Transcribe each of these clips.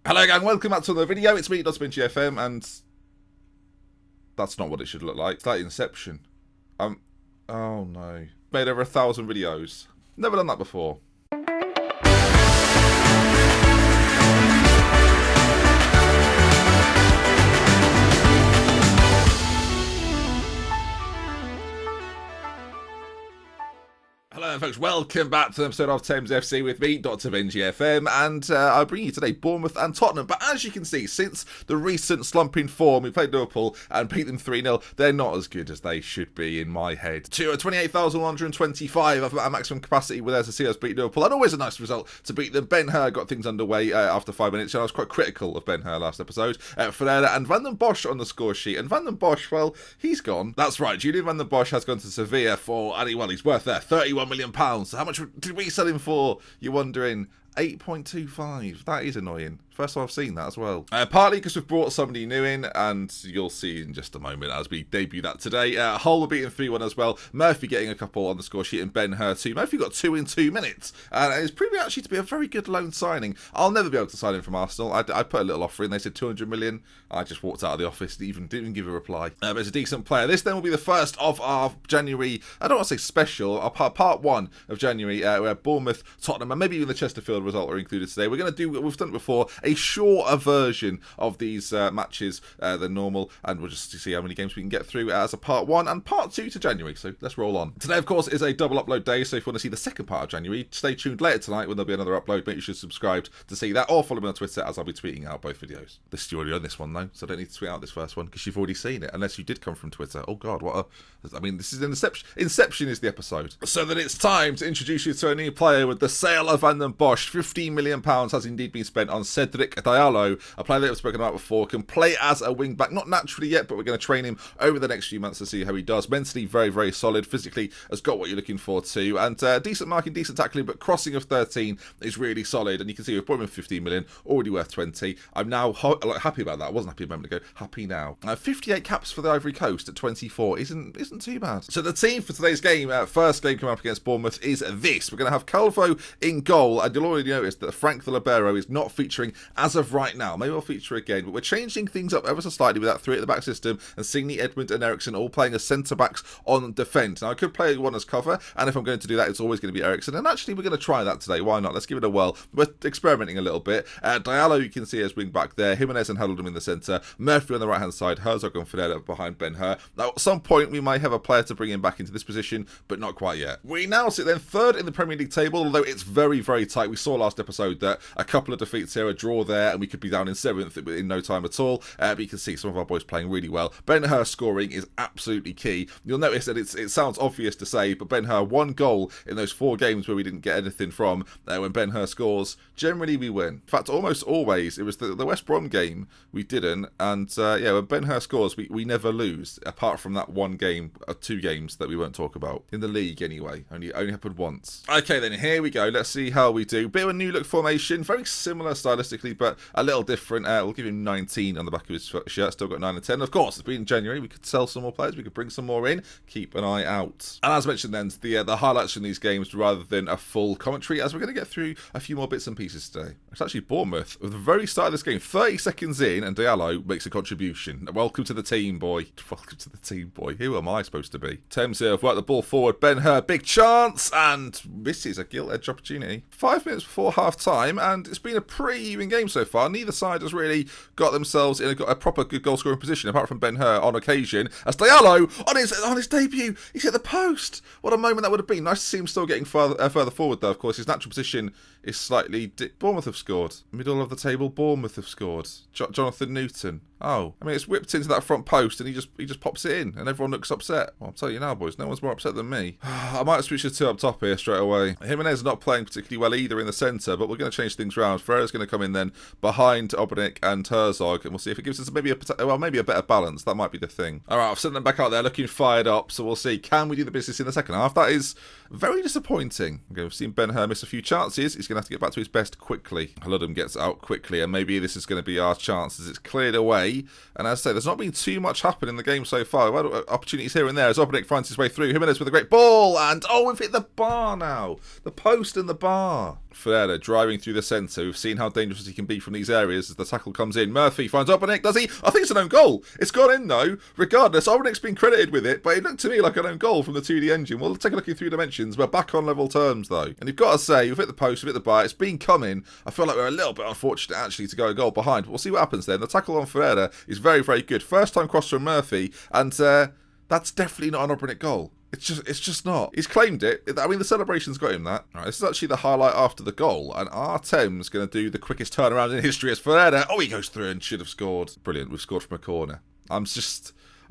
Hello gang, welcome back to another video. It's me, GFM, and that's not what it should look like. It's like Inception. Oh no. Made over 1,000 videos. Never done that before. Hello folks, welcome back to an episode of Thames FC with me, GFM, and I bring you today Bournemouth and Tottenham. But as you can see, since the recent slumping form, we played Liverpool and beat them 3-0, they're not as good as they should be in my head. To 28,125 at maximum capacity were there to see us beat Liverpool, and always a nice result to beat them. Ben Hur got things underway after 5 minutes, and I was quite critical of Ben Hur last episode. Ferreira and Van den Bosch on the score sheet, and Van den Bosch, well, he's gone. That's right, Julian Van den Bosch has gone to Sevilla for, well, he's worth there, £31 million. So how much did we sell him for? You're wondering. 8.25. That is annoying. First time I've seen that as well. Partly because we've brought somebody new in, and you'll see in just a moment as we debut that today. Hull were beating 3-1 as well. Murphy getting a couple on the score sheet, and Ben Hur too. Murphy got 2 in 2 minutes, and it's proving actually to be a very good loan signing. I'll never be able to sign him from Arsenal. I put a little offer in. They said 200 million. I just walked out of the office, didn't even give a reply. But it's a decent player. This then will be the first of our January, I don't want to say special, our part 1 of January, where Bournemouth, Tottenham, and maybe even the Chesterfield result are included today. We're going to do what we've done it before, a shorter version of these matches than normal, and we'll just see how many games we can get through as a part 1 and part 2 to January. So let's roll on. Today, of course, is a double upload day, so if you want to see the second part of January, stay tuned later tonight when there'll be another upload. Make sure you subscribe to see that, or follow me on Twitter as I'll be tweeting out both videos. This is already on this one though, so I don't need to tweet out this first one because you've already seen it, unless you did come from Twitter. Oh god, this is Inception. Inception is the episode. So then it's time to introduce you to a new player with the sale of Van den Bosch. £15 million has indeed been spent on Cedric Diallo, a player that we've spoken about before, can play as a wing back, not naturally yet, but we're going to train him over the next few months to see how he does. Mentally very, very solid, physically has got what you're looking for too, and decent marking, decent tackling, but crossing of 13 is really solid, and you can see we've brought him 15 million, already worth 20. I'm now happy about that. I wasn't happy a moment ago, happy now. 58 caps for the Ivory Coast at 24 isn't too bad. So the team for today's game, first game coming up against Bournemouth, is this. We're going to have Calvo in goal, and you'll already notice that Frank the Libero is not featuring as of right now. Maybe I'll feature again, but we're changing things up ever so slightly with that 3 at the back system, and Signe, Edmund and Eriksson all playing as centre-backs on defence. Now, I could play one as cover, and if I'm going to do that, it's always going to be Eriksson, and actually we're going to try that today. Why not? Let's give it a whirl. We're experimenting a little bit. Diallo, you can see as wing back there, Jimenez and Heldem in the centre, Murphy on the right-hand side, Herzog and Ferreira behind Ben Hur. Now, at some point, we might have a player to bring him back into this position, but not quite yet. We now sit then 3rd in the Premier League table, although it's very, very tight. We saw last episode that a couple of defeats here, a draw there, and we could be down in 7th in no time at all. But you can see some of our boys playing really well. Ben Hur scoring is absolutely key. You'll notice that it sounds obvious to say, but Ben Hur, 1 goal in those 4 games where we didn't get anything from. When Ben Hur scores, generally we win. In fact, almost always. It was the West Brom game we didn't, and when Ben Hur scores, we never lose, apart from that 1 game, 2 games that we won't talk about. In the league, anyway. Only happened once. Okay, then, here we go. Let's see how we do. Bit of a new look formation. Very similar stylistically, but a little different. We'll give him 19 on the back of his shirt. Still got 9 and 10. Of course, it's been January. We could sell some more players. We could bring some more in. Keep an eye out. And as mentioned then, the highlights from these games rather than a full commentary, as we're going to get through a few more bits and pieces today. It's actually Bournemouth. At the very start of this game, 30 seconds in, and Diallo makes a contribution. Welcome to the team, boy. Welcome to the team, boy. Who am I supposed to be? Thames here have worked the ball forward. Ben Hur, big chance, and misses a gilt-edged opportunity. 5 minutes before half-time, and it's been a pretty even game so far. Neither side has really got themselves in a proper good goal-scoring position, apart from Ben Hur on occasion. As Diallo, on his debut, he's hit the post. What a moment that would have been. Nice to see him still getting further forward, though, of course. His natural position is slightly... Bournemouth have scored. Middle of the table, Bournemouth have scored. Jonathan Newton. Oh, I mean, it's whipped into that front post, and he just pops it in, and everyone looks upset. Well, I'll tell you now, boys, no one's more upset than me. I might switch the 2 up top here straight away. Jimenez not playing particularly well either in the centre, but we're going to change things around. Ferreira's going to come in then behind Obernik and Herzog, and we'll see if it gives us maybe a better balance. That might be the thing. All right, I've sent them back out there looking fired up, so we'll see. Can we do the business in the second half? That is very disappointing. Okay, we've seen Ben Hur miss a few chances. He's going to have to get back to his best quickly. Ludham gets out quickly, and maybe this is going to be our chance as it's cleared away. And as I say, there's not been too much happen in the game so far. We've had opportunities here and there as Obernik finds his way through. Jimenez with a great ball, and we've hit the bar now. The post and the bar. Ferreira driving through the centre. We've seen how dangerous he can be from these areas as the tackle comes in. Murphy finds Obrenick, does he? I think it's an own goal. It's gone in though. Regardless, Obrenick's been credited with it, but it looked to me like an own goal from the 2D engine. We'll take a look in 3 dimensions. We're back on level terms though. And you've got to say, we've hit the post, we've hit the bar. It's been coming. I feel like we're a little bit unfortunate actually to go a goal behind. But we'll see what happens then. The tackle on Ferreira is very, very good. First time cross from Murphy, and that's definitely not an Obrenick goal. It's just not. He's claimed it. I mean, the celebration's got him that. Right, this is actually the highlight after the goal. And our Thames going to do the quickest turnaround in history as Ferreira. Oh, he goes through and should have scored. Brilliant. We've scored from a corner.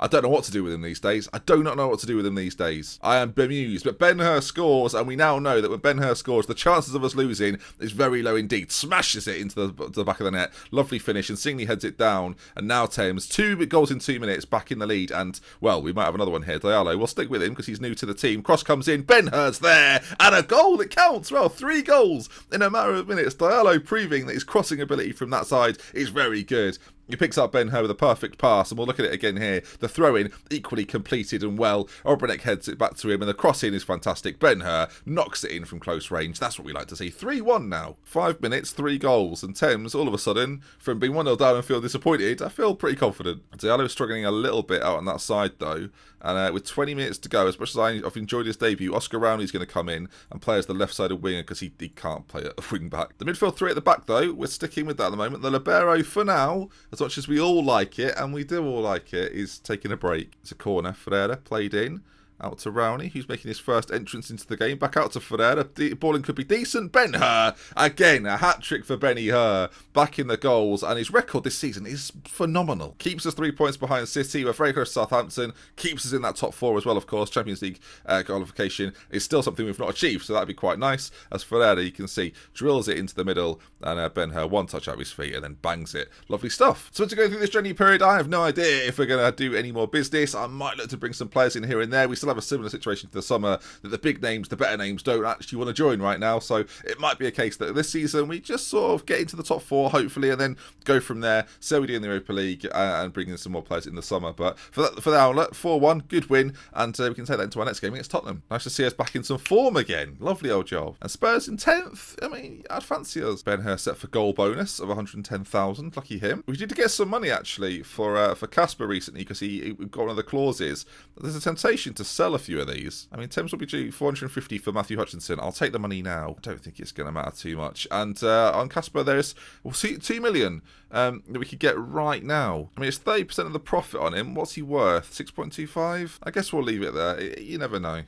I don't know what to do with him these days. I do not know what to do with him these days. I am bemused. But Ben-Hur scores, and we now know that when Ben-Hur scores, the chances of us losing is very low indeed. Smashes it into the back of the net. Lovely finish, and Singley heads it down. And now Thames, 2 goals in 2 minutes, back in the lead. And, well, we might have another one here. Diallo, we'll stick with him because he's new to the team. Cross comes in, Ben-Hur's there, and a goal that counts. Well, 3 goals in a matter of minutes. Diallo proving that his crossing ability from that side is very good. He picks up Ben-Hur with a perfect pass, and we'll look at it again here. The throw-in, equally completed and well. Obrenick heads it back to him, and the cross-in is fantastic. Ben-Hur knocks it in from close range. That's what we like to see. 3-1 now. 5 minutes, 3 goals. And Thames, all of a sudden, from being 1-0 down and feel disappointed, I feel pretty confident. Diallo is struggling a little bit out on that side, though. And with 20 minutes to go, as much as I've enjoyed his debut, Oscar Rowney's going to come in and play as the left-sided winger because he can't play at a wing-back. The midfield 3 at the back, though, we're sticking with that at the moment. The libero, for now, as much as we all like it, and we do all like it, is taking a break. It's a corner. Ferreira played in. Out to Rowney, who's making his first entrance into the game. Back out to Ferreira. Balling could be decent. Ben-Hur. Again, a hat-trick for Benny Hur. Back in the goals. And his record this season is phenomenal. Keeps us 3 points behind City. We're very close to Southampton. Keeps us in that top 4 as well, of course. Champions League qualification is still something we've not achieved. So that'd be quite nice. As Ferreira, you can see, drills it into the middle. And Ben-Hur, one touch out of his feet and then bangs it. Lovely stuff. So to go through this January period, I have no idea if we're going to do any more business. I might look to bring some players in here and there. We still have a similar situation to the summer that the big names, the better names, don't actually want to join right now. So it might be a case that this season we just sort of get into the top 4, hopefully, and then go from there. So we do in the Europa League and bring in some more players in the summer. But for the outlet, 4-1, good win, and we can take that into our next game against Tottenham. Nice to see us back in some form again. Lovely old job. And Spurs in 10th. I mean, I'd fancy us. Ben-Hur set for goal bonus of 110,000. Lucky him. We did get some money actually for Casper recently because he got one of the clauses. There's a temptation to sell a few of these. I mean, Thames will be due 450 for Matthew Hutchinson. I'll take the money now. I don't think it's going to matter too much. And on Casper, there's 2 million that we could get right now. I mean, it's 30% of the profit on him. What's he worth? 6.25? I guess we'll leave it there. You never know.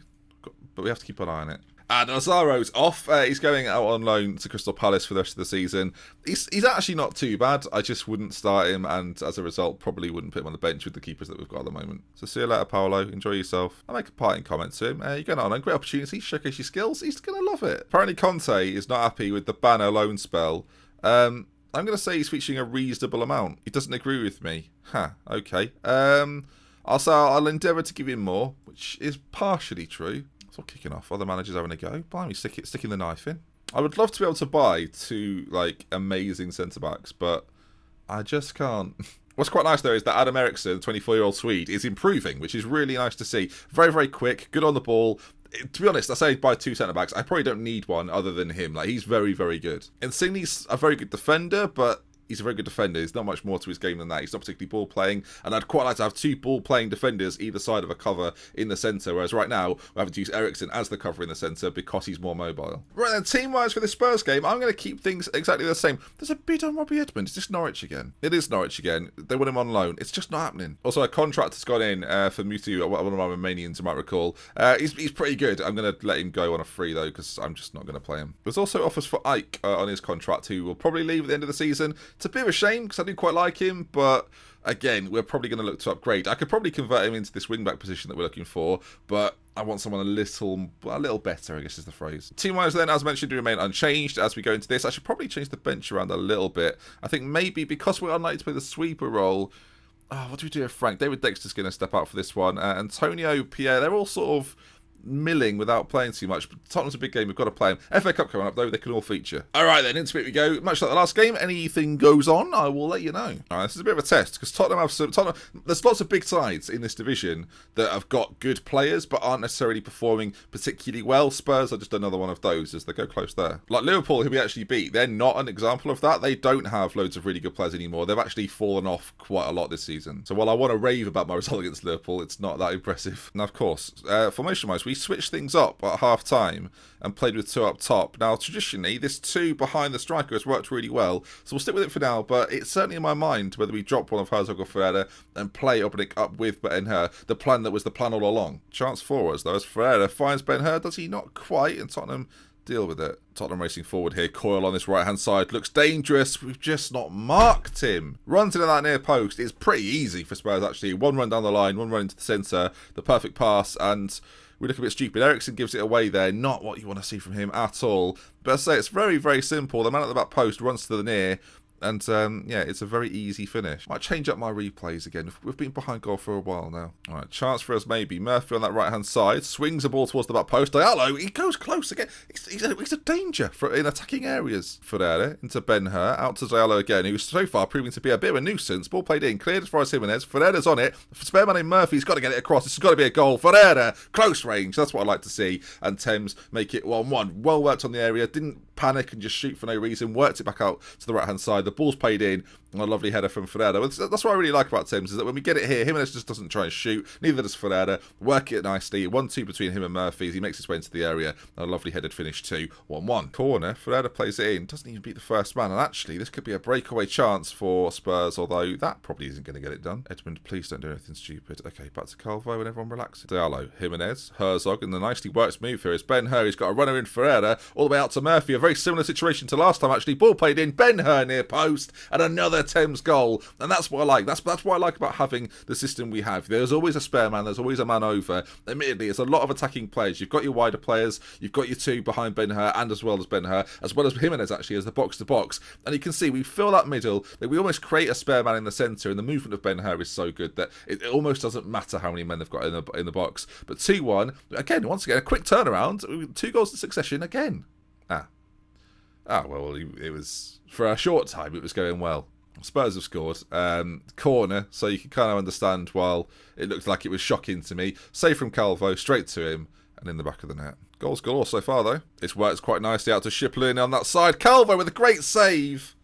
But we have to keep an eye on it. And Azaro's off. He's going out on loan to Crystal Palace for the rest of the season. He's actually not too bad. I just wouldn't start him, and as a result, probably wouldn't put him on the bench with the keepers that we've got at the moment. So see you later, Paolo. Enjoy yourself. I'll make a parting comment to him. You're going on a great opportunity. Showcase your skills. He's going to love it. Apparently, Conte is not happy with the banner loan spell. I'm going to say he's featuring a reasonable amount. He doesn't agree with me. Okay. I'll endeavour to give him more, which is partially true. It's all kicking off. Other managers having a go. Blimey, sticking the knife in. I would love to be able to buy 2 amazing centre backs, but I just can't. What's quite nice though is that Adam Eriksson, the 24-year-old Swede, is improving, which is really nice to see. Very, very quick, good on the ball. To be honest, I say buy 2 centre backs. I probably don't need one other than him. He's very, very good. Insigne's a very good defender, but he's a very good defender. There's not much more to his game than that. He's not particularly ball playing, and I'd quite like to have 2 ball playing defenders either side of a cover in the centre, whereas right now we're having to use Eriksson as the cover in the centre because he's more mobile. Right then, team-wise for the Spurs game, I'm going to keep things exactly the same. There's a bid on Robbie Edmonds. It's just Norwich again. It is Norwich again. They want him on loan. It's just not happening. Also, a contract has gone in for Mutu, one of my Romanians you might recall. He's pretty good. I'm going to let him go on a free though because I'm just not going to play him. There's also offers for Ike on his contract who will probably leave at the end of the season. It's a bit of a shame because I do quite like him, but again, we're probably going to look to upgrade. I could probably convert him into this wing-back position that we're looking for, but I want someone a little better, I guess is the phrase. Team-wise then, as mentioned, we remain unchanged as we go into this. I should probably change the bench around a little bit. I think maybe because we're unlikely to play the sweeper role, what do we do with Frank? David Dexter's going to step out for this one. Antonio, Pierre, they're all sort of milling without playing too much. But Tottenham's a big game. We've got to play them. FA Cup coming up, though. They can all feature. All right, then. Into it we go. Much like the last game, anything goes on, I will let you know. All right, this is a bit of a test because Tottenham have some... there's lots of big sides in this division that have got good players but aren't necessarily performing particularly well. Spurs are just another one of those as they go close there. Like Liverpool, who we actually beat, they're not an example of that. They don't have loads of really good players anymore. They've actually fallen off quite a lot this season. So while I want to rave about my result against Liverpool, it's not that impressive. Now, of course, formation-wise, we switched things up at half-time and played with 2 up top. Now, traditionally, this 2 behind the striker has worked really well, so we'll stick with it for now, but it's certainly in my mind whether we drop one of Herzog or Ferreira and play Obrnik up with Ben-Hur, the plan that was the plan all along. Chance for us, though, as Ferreira finds Ben-Hur. Does he not quite? And Tottenham deal with it. Tottenham racing forward here. Coyle on this right-hand side. Looks dangerous. We've just not marked him. Runs into that near post. It's pretty easy for Spurs, actually. One run down the line, one run into the centre. The perfect pass, and we look a bit stupid. Eriksen gives it away there. Not what you want to see from him at all. But I say it's very, very simple. The man at the back post runs to the near. And, yeah, it's a very easy finish. Might change up my replays again. We've been behind goal for a while now. All right, chance for us maybe. Murphy on that right-hand side. Swings the ball towards the back post. Diallo, he goes close again. He's a danger in attacking areas. Ferreira into Ben-Hur. Out to Diallo again, who's so far proving to be a bit of a nuisance. Ball played in. Cleared as far as Jimenez. Ferreira's on it. Spare man in Murphy's got to get it across. This has got to be a goal. Ferreira, close range. That's what I like to see. And Thames make it 1-1. Well worked on the area. Didn't panic and just shoot for no reason. Worked it back out to the right-hand side. The ball's played in. A lovely header from Ferreira. That's what I really like about Thames, is that when we get it here, Jimenez just doesn't try and shoot. Neither does Ferreira. Work it nicely. 1-2 between him and Murphy as he makes his way into the area. And a lovely headed finish too. 1-1. Corner. Ferreira plays it in. Doesn't even beat the first man. And actually, this could be a breakaway chance for Spurs, although that probably isn't going to get it done. Edmund, please don't do anything stupid. Okay, back to Calvo and everyone relaxes. Diallo, Jimenez, Herzog, and the nicely worked move here is Ben-Hur. He's got a runner in Ferreira all the way out to Murphy. A very similar situation to last time, actually. Ball played in. Ben-Hur near post. And another Thames goal. And that's what I like. That's what I like about having the system we have. There's always a spare man. There's always a man over. Admittedly, it's a lot of attacking players. You've got your wider players. You've got your 2 behind Ben-Hur and as well as Ben-Hur, as well as Jimenez actually as the box-to-box. And you can see we fill that middle. That we almost create a spare man in the centre. And the movement of Ben-Hur is so good that it almost doesn't matter how many men they've got in the box. But 2-1. Again, once again, a quick turnaround. 2 goals in succession again. Well, it was... For a short time, it was going well. Spurs have scored. Corner, so you can kind of understand while it looked like it was shocking to me. Save from Calvo, straight to him, and in the back of the net. Goals galore so far, though. This works quite nicely out to Shipley on that side. Calvo with a great save.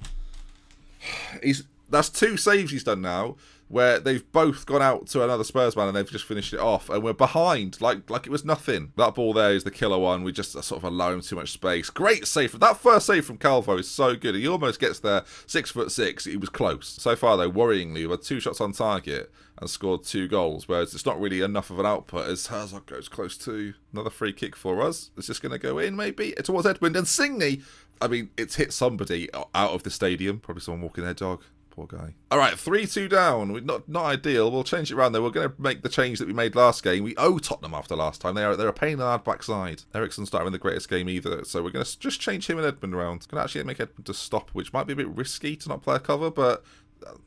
That's 2 saves he's done now, where they've both gone out to another Spurs man and they've just finished it off, and we're behind like it was nothing. That ball there is the killer one. We just sort of allow him too much space. Great save. That first save from Calvo is so good. He almost gets there. 6'6". He was close. So far, though, worryingly, we had 2 shots on target and scored 2 goals, whereas it's not really enough of an output as Herzog goes close to another free kick for us. It's just going to go in, maybe, towards Edmund and Signey. I mean, it's hit somebody out of the stadium. Probably someone walking their dog. Poor guy. All right, 3-2 down. Not ideal. We'll change it around though. We're going to make the change that we made last game. We owe Tottenham after last time. They're a pain in the backside. Eriksen's not having the greatest game either, so we're going to just change him and Edmund around. Going to actually make Edmund to stop, which might be a bit risky to not play a cover, but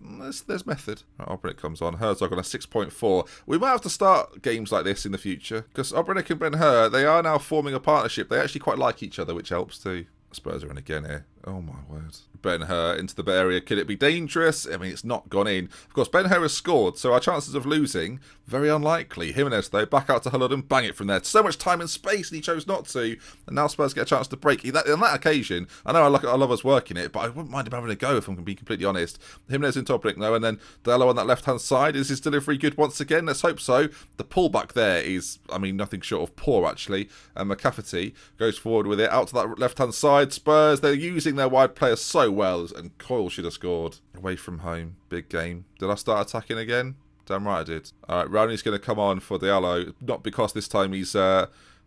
there's method. Right, Obrnik comes on. Herzog on a 6.4. We might have to start games like this in the future because Obrnik and Ben-Hur, they are now forming a partnership. They actually quite like each other, which helps too. Spurs are in again here. Oh my word. Ben-Hur into the area. Could it be dangerous? I mean, it's not gone in. Of course, Ben-Hur has scored, so our chances of losing, very unlikely. Jimenez, though, back out to Hulloden, bang it from there. So much time and space, and he chose not to. And now Spurs get a chance to break. On that occasion, I know I love us working it, but I wouldn't mind him having a go if I'm going to be completely honest. Jimenez into Obrnik, though, and then Dello on that left-hand side. Is his delivery good once again? Let's hope so. The pullback there is, I mean, nothing short of poor, actually. And McCafferty goes forward with it, out to that left-hand side. Spurs, they're using their wide players so well, and Coyle should have scored. Away from home, big game. Did I start attacking again? Damn right I did. Alright, Rowney's going to come on for Diallo, not because this time he's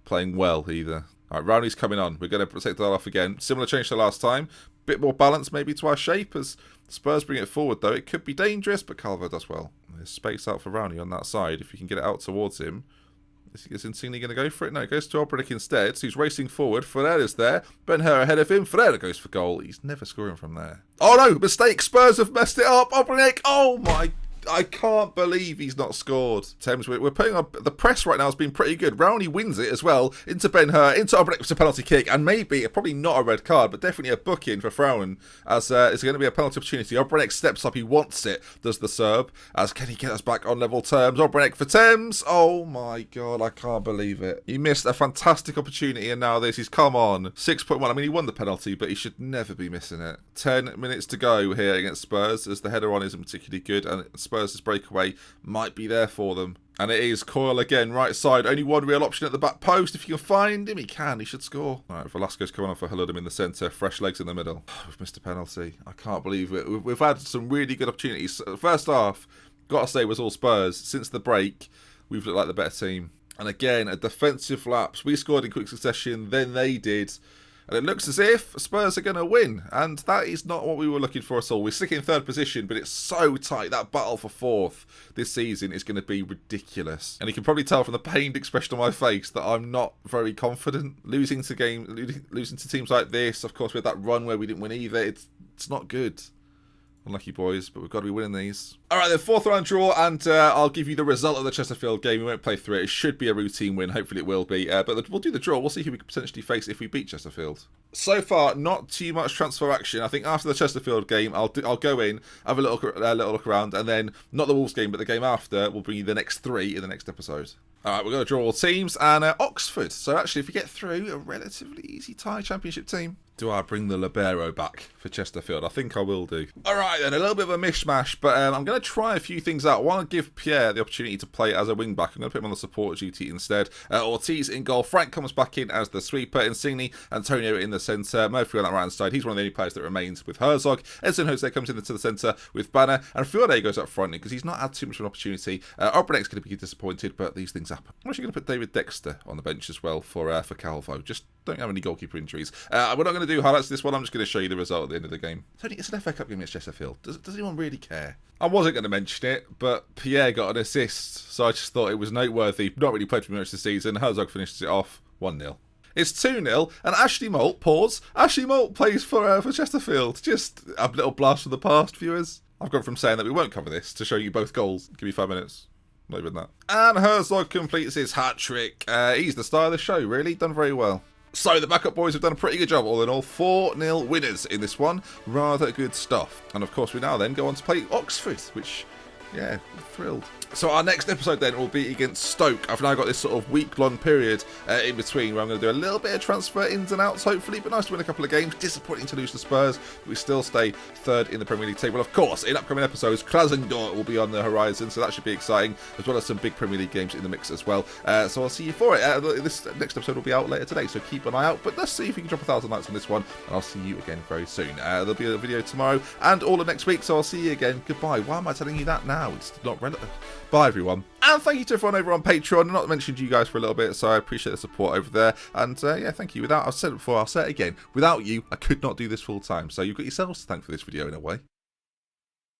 playing well either. Alright, Rowney's coming on. We're going to take Diallo off again. Similar change to last time. Bit more balance maybe to our shape as Spurs bring it forward though. It could be dangerous, but Calvo does well. There's space out for Rowney on that side. If you can get it out towards him. Is Insigne going to go for it? No, it goes to Obrnik instead. So he's racing forward. Ferreira's there. Ben-Hur ahead of him. Ferreira goes for goal. He's never scoring from there. Oh no, mistake. Spurs have messed it up. Obrnik. Oh my. I can't believe he's not scored. Thames, we're putting on... The press right now has been pretty good. Rowney wins it as well. Into Ben-Hur, into Obrek with a penalty kick, and maybe, probably not a red card, but definitely a booking for Frauen, as it's going to be a penalty opportunity. Obrek steps up, he wants it, does the Serb, as can he get us back on level terms? Obrek for Thames. Oh my God, I can't believe it. He missed a fantastic opportunity, and now this, he's come on. 6.1, I mean, he won the penalty, but he should never be missing it. 10 minutes to go here against Spurs, as the header on isn't particularly good, and Spurs' breakaway might be there for them. And it is Coyle again, right side. Only one real option at the back post. If you can find him, he can. He should score. All right, Velasquez coming on for Huludum in the centre. Fresh legs in the middle. We've missed a penalty. I can't believe it. We've had some really good opportunities. First half, got to say, was all Spurs. Since the break, we've looked like the better team. And again, a defensive lapse. We scored in quick succession, then they did. And it looks as if Spurs are going to win. And that is not what we were looking for at all. We're sticking in third position, but it's so tight. That battle for fourth this season is going to be ridiculous. And you can probably tell from the pained expression on my face that I'm not very confident. Losing to teams like this, of course, with that run where we didn't win either, it's not good. Unlucky boys, but we've got to be winning these. All right, then, fourth round draw, and I'll give you the result of the Chesterfield game. We won't play through it. It should be a routine win. Hopefully it will be. But we'll do the draw. We'll see who we could potentially face if we beat Chesterfield. So far, not too much transfer action. I think after the Chesterfield game, I'll go in, have a little look around, and then, not the Wolves game, but the game after, we'll bring you the next 3 in the next episode. All right, we're going to draw all teams, and Oxford. So actually, if we get through, a relatively easy tie championship team. Do I bring the Libero back for Chesterfield? I think I will do. All right, then, a little bit of a mishmash, but I'm going to try a few things out. I want to give Pierre the opportunity to play as a wing-back. I'm going to put him on the support duty instead. Ortiz in goal. Frank comes back in as the sweeper. Insigne, Antonio in the centre. Murphy on that right side. He's one of the only players that remains with Herzog. Edson Jose comes into the centre with Banner. And Fiore goes up front because he's not had too much of an opportunity. Obrenek's going to be disappointed, but these things happen. I'm actually going to put David Dexter on the bench as well for Calvo. Just don't have any goalkeeper injuries. We're not going to do highlights of this one. I'm just going to show you the result at the end of the game. It's an FA Cup game against Chesterfield. Does anyone really care? I wasn't going to mention it, but Pierre got an assist, so I just thought it was noteworthy. Not really played for much this season. Herzog finishes it off 1-0. It's 2-0, and Ashley Moult, Ashley Moult plays for Chesterfield. Just a little blast from the past, viewers. I've gone from saying that we won't cover this to show you both goals. Give me 5 minutes. Not even that. And Herzog completes his hat-trick. He's the star of the show, really. Done very well. So the backup boys have done a pretty good job, all in all. 4-0 winners in this one. Rather good stuff. And of course, we now then go on to play Oxford, which, yeah, I'm thrilled. So our next episode then will be against Stoke. I've now got this sort of week-long period in between where I'm going to do a little bit of transfer ins and outs, hopefully, but nice to win a couple of games. Disappointing to lose to Spurs, but we still stay third in the Premier League table. Of course, in upcoming episodes, Krasnodar will be on the horizon, so that should be exciting, as well as some big Premier League games in the mix as well. So I'll see you for it. This next episode will be out later today, so keep an eye out. But let's see if we can drop 1,000 likes on this one, and I'll see you again very soon. There'll be a video tomorrow and all of next week, so I'll see you again. Goodbye. Why am I telling you that now? It's not relevant. Bye, everyone. And thank you to everyone over on Patreon. I've not mentioned you guys for a little bit, so I appreciate the support over there. And yeah, thank you. I've said it before, I'll say it again. Without you, I could not do this full time. So you've got yourselves to thank for this video in a way.